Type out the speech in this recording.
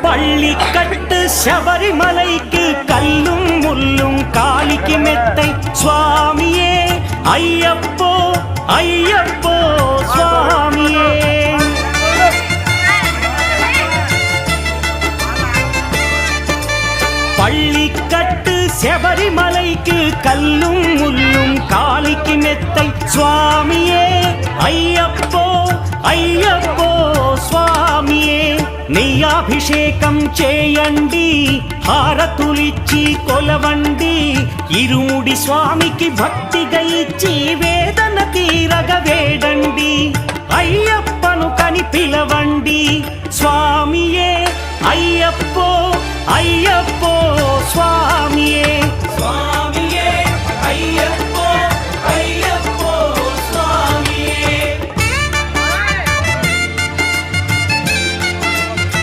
பள்ளிக்கட்டு சபரிமலைக்கு கல்லும் முள்ளும் காலிக்கு மெத்தை சுவாமியே ஐயப்போ ஐயப்போ சுவாமியே. பள்ளிக்கட்டு சபரிமலைக்கு கல்லும் முள்ளும் காலிக்கு மெத்தை சுவாமியே ஐயப்போ ஐயப்போ స్వామియే. నెయ్యాభిషేకం చేయండి హారతులిచ్చి కొలవండి ఇరుముడి స్వామికి భక్తిగా ఇచ్చి వేదన తీరగ వేడండి అయ్యప్పను కని పిలవండి స్వామియే అయ్యప్పో అయ్యప్పో స్వామియే.